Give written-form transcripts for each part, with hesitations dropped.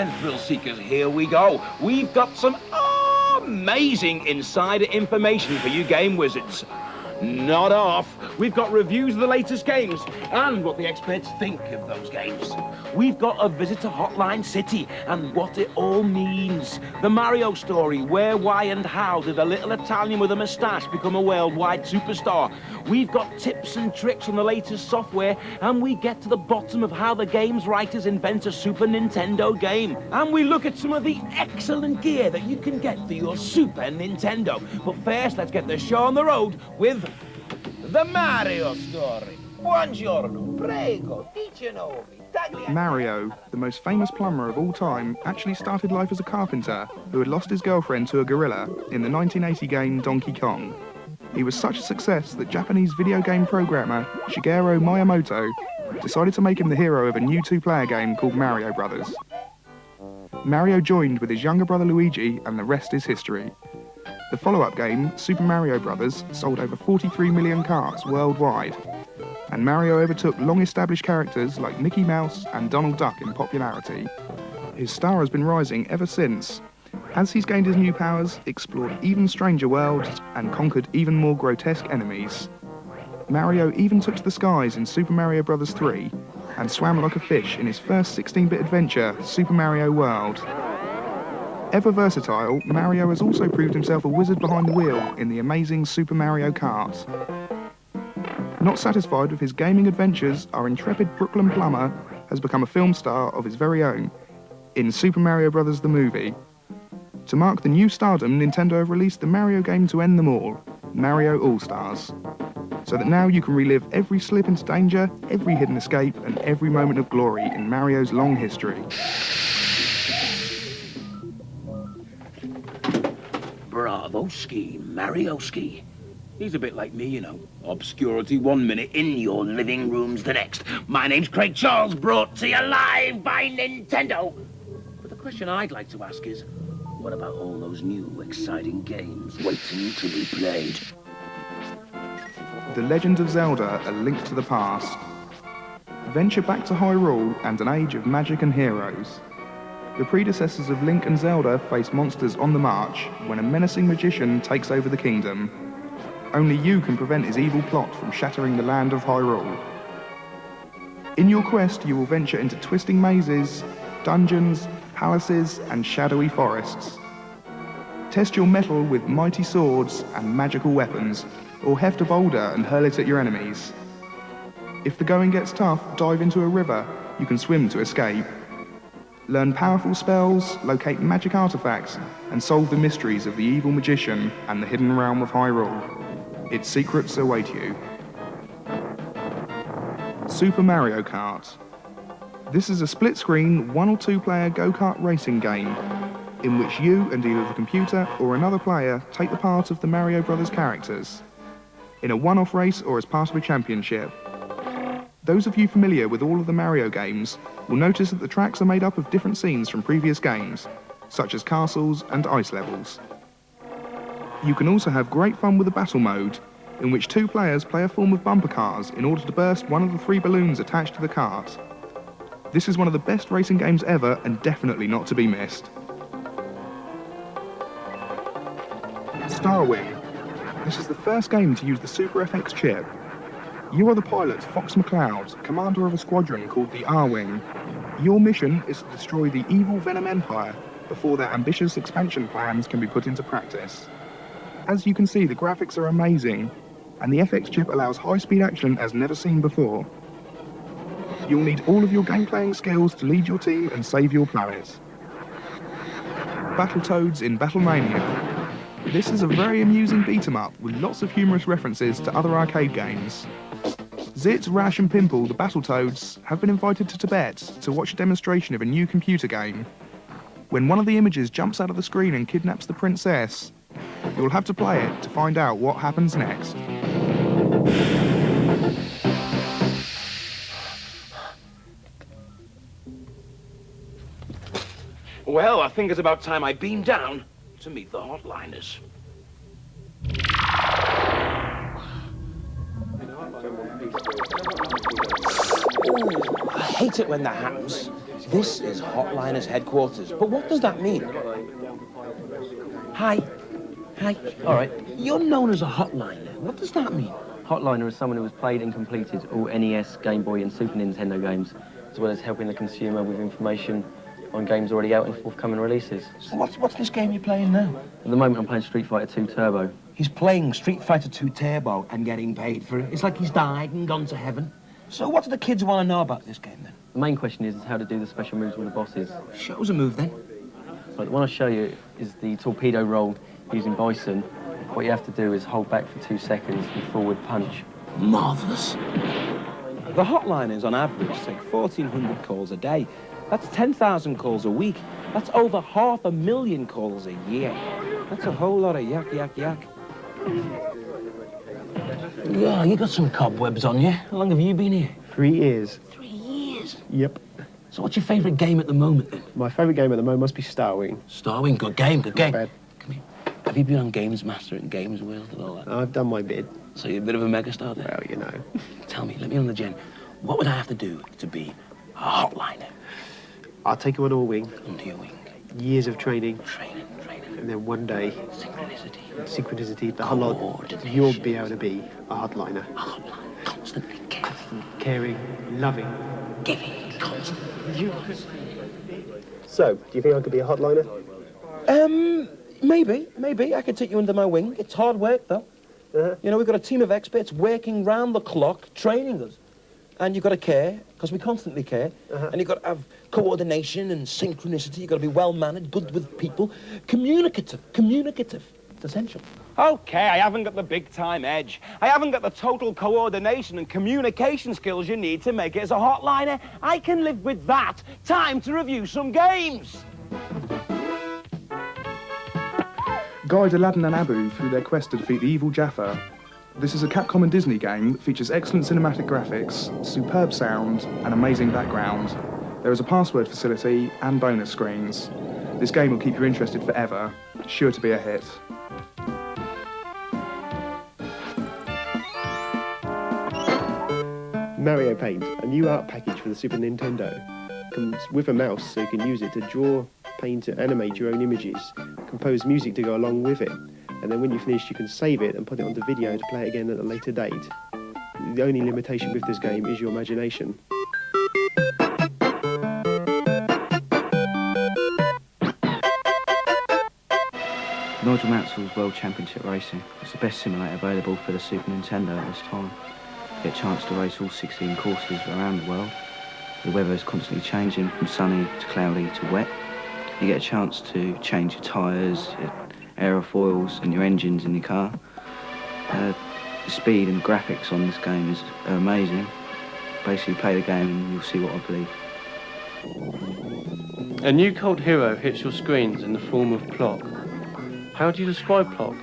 then, thrill seekers, here we go. We've got some amazing insider information for you game wizards. Not off. We've got reviews of the latest games and what the experts think of those games. We've got a visit to Hotline City and what it all means. The Mario story, where, why and how did a little Italian with a moustache become a worldwide superstar. We've got tips and tricks on the latest software, and we get to the bottom of how the game's writers invent a Super Nintendo game. And we look at some of the excellent gear that you can get for your Super Nintendo. But first, let's get the show on the road with the Mario story. Buongiorno, prego, dice nomi. Mario, the most famous plumber of all time, actually started life as a carpenter who had lost his girlfriend to a gorilla in the 1980 game Donkey Kong. He was such a success that Japanese video game programmer Shigeru Miyamoto decided to make him the hero of a new two-player game called Mario Brothers. Mario joined with his younger brother Luigi, and the rest is history. The follow-up game, Super Mario Brothers, sold over 43 million carts worldwide, and Mario overtook long-established characters like Mickey Mouse and Donald Duck in popularity. His star has been rising ever since, as he's gained his new powers, explored even stranger worlds, and conquered even more grotesque enemies. Mario even took to the skies in Super Mario Bros. 3, and swam like a fish in his first 16-bit adventure, Super Mario World. Ever versatile, Mario has also proved himself a wizard behind the wheel in the amazing Super Mario Kart. Not satisfied with his gaming adventures, our intrepid Brooklyn plumber has become a film star of his very own in Super Mario Bros. The movie. To mark the new stardom, Nintendo have released the Mario game to end them all, Mario All-Stars, so that now you can relive every slip into danger, every hidden escape, and every moment of glory in Mario's long history. Bravo-ski, Mario-ski. He's a bit like me, you know. Obscurity 1 minute, in your living rooms the next. My name's Craig Charles, brought to you live by Nintendo. But the question I'd like to ask is, what about all those new, exciting games waiting to be played? The Legend of Zelda, A Link to the Past. Venture back to Hyrule and an age of magic and heroes. The predecessors of Link and Zelda face monsters on the march when a menacing magician takes over the kingdom. Only you can prevent his evil plot from shattering the land of Hyrule. In your quest, you will venture into twisting mazes, dungeons, palaces, and shadowy forests. Test your mettle with mighty swords and magical weapons, or heft a boulder and hurl it at your enemies. If the going gets tough, dive into a river you can swim to escape. Learn powerful spells, locate magic artifacts, and solve the mysteries of the evil magician and the hidden realm of Hyrule. Its secrets await you. Super Mario Kart. This is a split-screen, 1 or 2 player go-kart racing game in which you and either the computer or another player take the part of the Mario Brothers characters in a one-off race or as part of a championship. Those of you familiar with all of the Mario games will notice that the tracks are made up of different scenes from previous games, such as castles and ice levels. You can also have great fun with the battle mode, in which 2 players play a form of bumper cars in order to burst one of the 3 balloons attached to the cart. This is one of the best racing games ever and definitely not to be missed. Star Wing. This is the first game to use the Super FX chip. You are the pilot, Fox McCloud, commander of a squadron called the R-Wing. Your mission is to destroy the evil Venom Empire before their ambitious expansion plans can be put into practice. As you can see, the graphics are amazing, and the FX chip allows high-speed action as never seen before. You'll need all of your game-playing skills to lead your team and save your planet. Battletoads in Battlemania. This is a very amusing beat-em-up with lots of humorous references to other arcade games. Zit, Rash and Pimple, the Battletoads, have been invited to Tibet to watch a demonstration of a new computer game. When one of the images jumps out of the screen and kidnaps the princess, you'll have to play it to find out what happens next. Well, I think it's about time I beam down to meet the hotliners. Oh, I hate it when that happens. This is Hotliner's headquarters, but what does that mean? Hi. Hi. All right. You're known as a hotliner. What does that mean? Hotliner is someone who has played and completed all NES, Game Boy and Super Nintendo games, as well as helping the consumer with information on games already out and forthcoming releases. So what's this game you're playing now? At the moment, I'm playing Street Fighter 2 Turbo. He's playing Street Fighter 2 Turbo and getting paid for it. It's like he's died and gone to heaven. So what do the kids want to know about this game, then? The main question is how to do the special moves with the bosses. Show us a move, then. Right, the one I'll show you is the torpedo roll using Bison. What you have to do is hold back for 2 seconds and forward punch. Marvellous. The hotliners, on average, take 1,400 calls a day. That's 10,000 calls a week. That's over 500,000 calls a year. That's a whole lot of yak, yak, yak. Yeah, you got some cobwebs on you. How long have you been here? 3 years. 3 years? Yep. So what's your favourite game at the moment, then? My favourite game at the moment must be Starwing. Starwing, good game, good game. Bad. Come here. Have you been on Games Master and Games World and all that? I've done my bid. So you're a bit of a megastar, then? Well, you know. Tell me, let me on the gen. What would I have to do to be a hotliner? I'll take you on a wing. Under your wing. Years of training. Training. And then one day, Synchronicity. the whole lot, Coordination. you'll be able to be a hotliner. A hotline. Constantly careful. Caring, loving. Giving. Constantly. So, do you think I could be a hotliner? Maybe. I could take you under my wing. It's hard work, though. You know, we've got a team of experts working round the clock, training us. And you've got to care, because we constantly care. And you've got to have coordination and synchronicity. You've got to be well-mannered, good with people. Communicative. It's essential. OK, I haven't got the big-time edge. I haven't got the total coordination and communication skills you need to make it as a hotliner. I can live with that. Time to review some games. Guide Aladdin and Abu through their quest to defeat the evil Jaffa. This is a Capcom and Disney game that features excellent cinematic graphics, superb sound, and amazing background. There is a password facility and bonus screens. This game will keep you interested forever, sure to be a hit. Mario Paint, a new art package for the Super Nintendo. Comes with a mouse so you can use it to draw, paint and animate your own images, compose music to go along with it, and then when you're finished you can save it and put it onto video to play it again at a later date. The only limitation with this game is your imagination. Nigel Mansell's World Championship Racing. It's the best simulator available for the Super Nintendo at this time. You get a chance to race all 16 courses around the world. The weather is constantly changing from sunny to cloudy to wet. You get a chance to change your tyres, your aerofoils and your engines in your car. The speed and graphics on this game are amazing. Basically play the game and you'll see what I believe. A new cult hero hits your screens in the form of Plock. How do you describe Plock?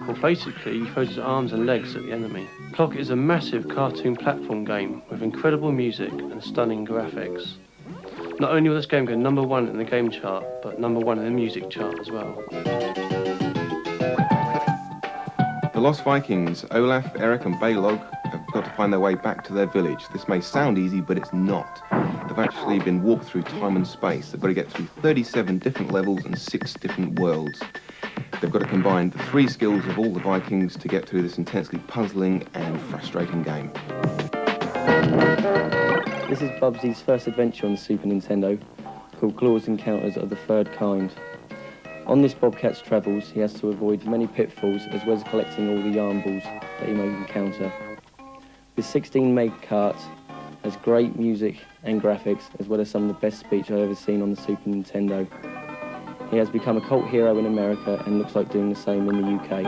Well, basically, he throws his arms and legs at the enemy. Plock is a massive cartoon platform game with incredible music and stunning graphics. Not only will this game go #1 in the game chart, but #1 in the music chart as well. The Lost Vikings, Olaf, Eric and Balog have got to find their way back to their village. This may sound easy, but it's not. They've actually been walked through time and space. They've got to get through 37 different levels and 6 different worlds. They've got to combine the 3 skills of all the Vikings to get through this intensely puzzling and frustrating game. This is Bubsy's first adventure on the Super Nintendo, called Claw's Encounters of the Third Kind. On this Bobcat's travels, he has to avoid many pitfalls as well as collecting all the yarn balls that he may encounter. This 16 meg cart has great music and graphics, as well as some of the best speech I've ever seen on the Super Nintendo. He has become a cult hero in America and looks like doing the same in the UK.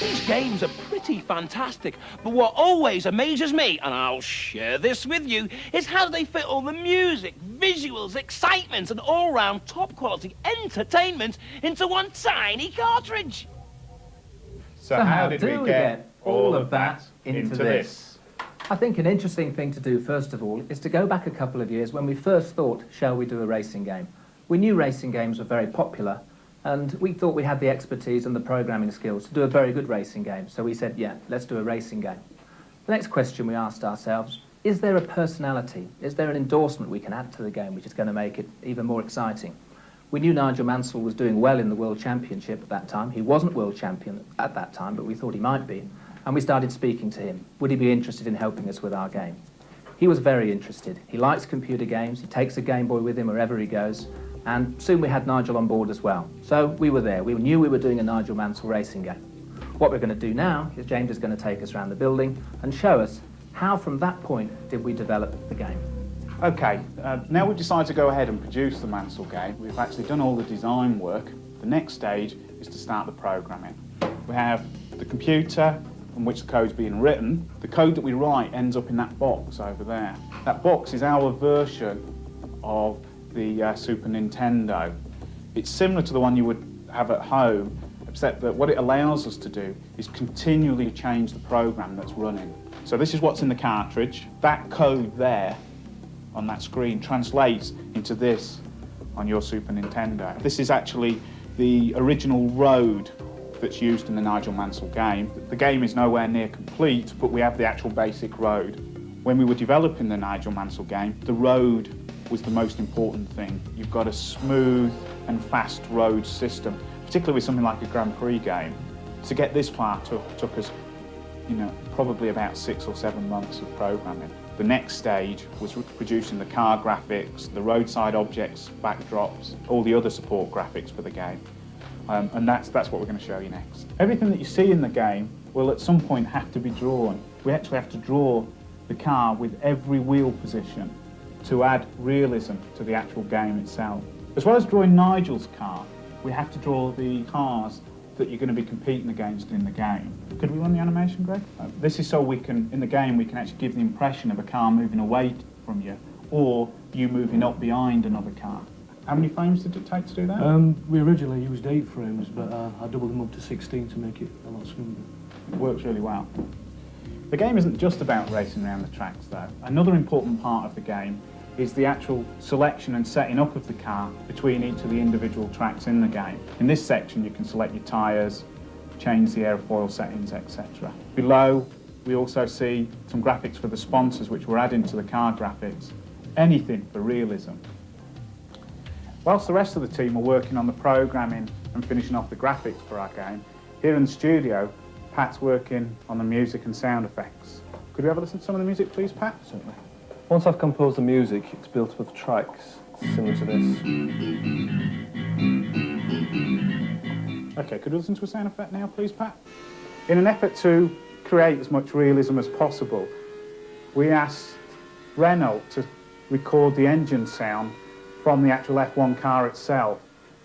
These games are pretty fantastic, but what always amazes me, and I'll share this with you, is how they fit all the music, visuals, excitement, and all-round top-quality entertainment into one tiny cartridge. So how did we get all of that into this? I think an interesting thing to do, first of all, is to go back a couple of years when we first thought, shall we do a racing game? We knew racing games were very popular, and we thought we had the expertise and the programming skills to do a very good racing game. So we said, yeah, let's do a racing game. The next question we asked ourselves, is there a personality? Is there an endorsement we can add to the game which is going to make it even more exciting? We knew Nigel Mansell was doing well in the World Championship at that time. He wasn't World Champion at that time, but we thought he might be. And we started speaking to him. Would he be interested in helping us with our game? He was very interested. He likes computer games. He takes a Game Boy with him wherever he goes. And soon we had Nigel on board as well. So we were there. We knew we were doing a Nigel Mansell racing game. What we're going to do now is James is going to take us around the building and show us how from that point did we develop the game. Okay, now we've decided to go ahead and produce the Mansell game. We've actually done all the design work. The next stage is to start the programming. We have the computer from which the code's being written. The code that we write ends up in that box over there. That box is our version of the Super Nintendo. It's similar to the one you would have at home, except that what it allows us to do is continually change the program that's running. So this is what's in the cartridge. That code there on that screen translates into this on your Super Nintendo. This is actually the original road that's used in the Nigel Mansell game. The game is nowhere near complete, but we have the actual basic road. When we were developing the Nigel Mansell game, the road was the most important thing. You've got a smooth and fast road system, particularly with something like a Grand Prix game. To get this far took us, probably about 6 or 7 months of programming. The next stage was producing the car graphics, the roadside objects, backdrops, all the other support graphics for the game. And that's what we're going to show you next. Everything that you see in the game will at some point have to be drawn. We actually have to draw the car with every wheel position to add realism to the actual game itself. As well as drawing Nigel's car, we have to draw the cars that you're going to be competing against in the game. Could we run the animation, Greg? This is so we can, in the game, we can actually give the impression of a car moving away from you, or you moving up behind another car. How many frames did it take to do that? We originally used 8 frames, but I doubled them up to 16 to make it a lot smoother. It works really well. The game isn't just about racing around the tracks, though. Another important part of the game is the actual selection and setting up of the car between each of the individual tracks in the game. In this section you can select your tyres, change the airfoil settings, etc. Below we also see some graphics for the sponsors which we're adding to the car graphics. Anything for realism. Whilst the rest of the team are working on the programming and finishing off the graphics for our game, here in the studio Pat's working on the music and sound effects. Could we have a listen to some of the music please, Pat? Certainly. Once I've composed the music, it's built with tracks similar to this. Okay, could we listen to a sound effect now, please, Pat? In an effort to create as much realism as possible, we asked Renault to record the engine sound from the actual F1 car itself.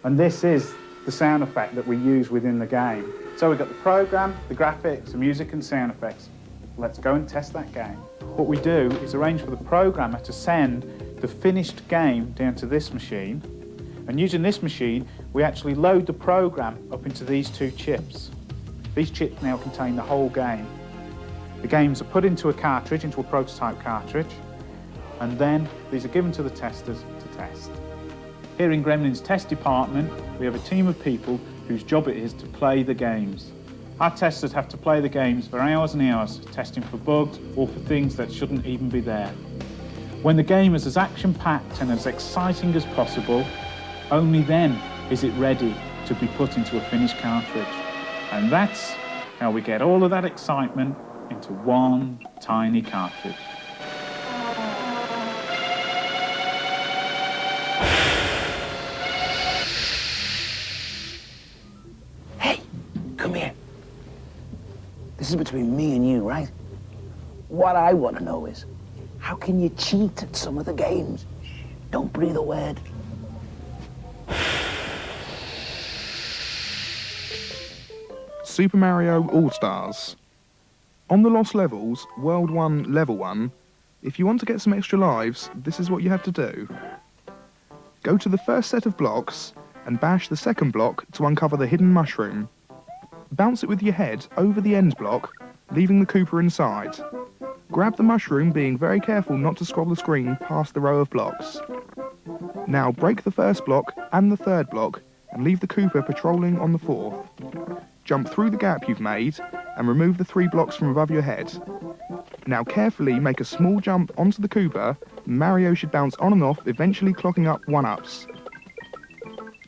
And this is the sound effect that we use within the game. So we've got the program, the graphics, the music and sound effects. Let's go and test that game. What we do is arrange for the programmer to send the finished game down to this machine, and using this machine we actually load the program up into these 2 chips. These chips now contain the whole game. The games are put into a cartridge, into a prototype cartridge, and then these are given to the testers to test. Here in Gremlin's test department we have a team of people whose job it is to play the games. Our testers have to play the games for hours and hours, testing for bugs or for things that shouldn't even be there. When the game is as action-packed and as exciting as possible, only then is it ready to be put into a finished cartridge. And that's how we get all of that excitement into one tiny cartridge. Hey, come here. This is between me and you, right? What I want to know is, how can you cheat at some of the games? Don't breathe a word. Super Mario All-Stars. On the Lost Levels, World 1, Level 1, if you want to get some extra lives, this is what you have to do. Go to the first set of blocks and bash the second block to uncover the hidden mushroom. Bounce it with your head over the end block, leaving the Koopa inside. Grab the mushroom, being very careful not to scroll the screen past the row of blocks. Now break the first block and the third block and leave the Koopa patrolling on the fourth. Jump through the gap you've made and remove the 3 blocks from above your head. Now carefully make a small jump onto the Koopa. Mario should bounce on and off, eventually clocking up 1-ups.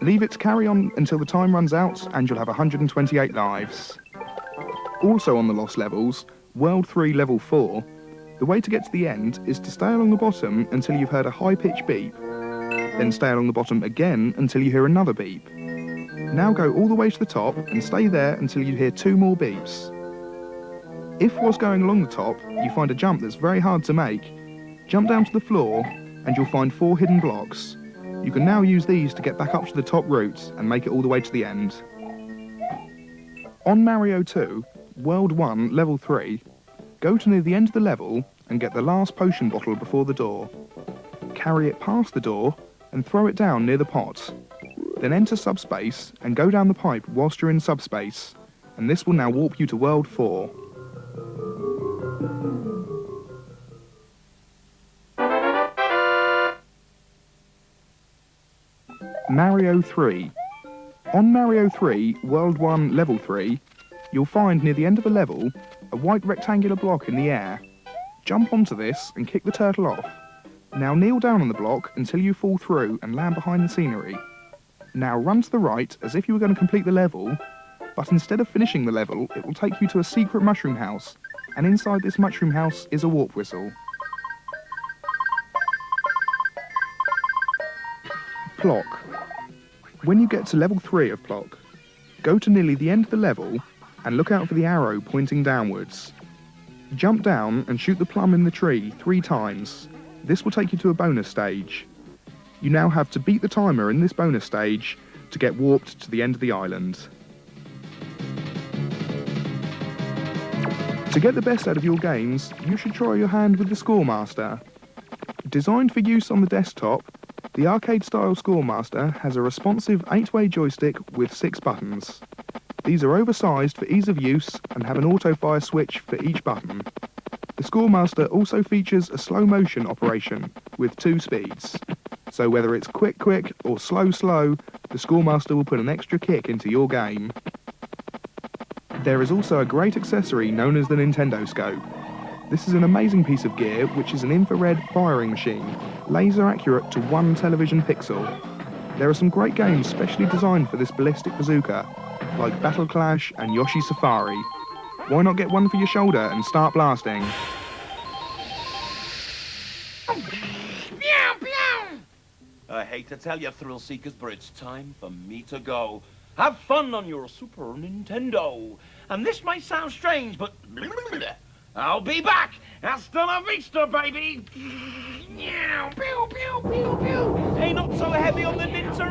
Leave it to carry on until the time runs out and you'll have 128 lives. Also on the lost levels, World 3 Level 4, the way to get to the end is to stay along the bottom until you've heard a high-pitched beep. Then stay along the bottom again until you hear another beep. Now go all the way to the top and stay there until you hear 2 more beeps. If whilst going along the top you find a jump that's very hard to make, jump down to the floor and you'll find 4 hidden blocks. You can now use these to get back up to the top route and make it all the way to the end. On Mario 2, World 1, Level 3, go to near the end of the level and get the last potion bottle before the door. Carry it past the door and throw it down near the pot. Then enter subspace and go down the pipe whilst you're in subspace, and this will now warp you to World 4. Mario 3. On Mario 3, World 1, Level 3, you'll find near the end of a level a white rectangular block in the air. Jump onto this and kick the turtle off. Now kneel down on the block until you fall through and land behind the scenery. Now run to the right as if you were going to complete the level, but instead of finishing the level, it will take you to a secret mushroom house, and inside this mushroom house is a warp whistle. Plock. When you get to level 3 of Plock, go to nearly the end of the level and look out for the arrow pointing downwards. Jump down and shoot the plum in the tree 3 times. This will take you to a bonus stage. You now have to beat the timer in this bonus stage to get warped to the end of the island. To get the best out of your games, you should try your hand with the Scoremaster. Designed for use on the desktop, the arcade-style Scoremaster has a responsive 8-way joystick with 6 buttons. These are oversized for ease of use and have an auto-fire switch for each button. The Scoremaster also features a slow-motion operation with 2 speeds. So whether it's quick or slow, the Scoremaster will put an extra kick into your game. There is also a great accessory known as the Nintendo Scope. This is an amazing piece of gear which is an infrared firing machine, laser accurate to 1 television pixel. There are some great games specially designed for this ballistic bazooka, like Battle Clash and Yoshi Safari. Why not get one for your shoulder and start blasting? I hate to tell you, thrill seekers, but it's time for me to go. Have fun on your Super Nintendo. And this might sound strange, but I'll be back. Hasta la vista, baby. Hey, not so heavy on the Nintendo.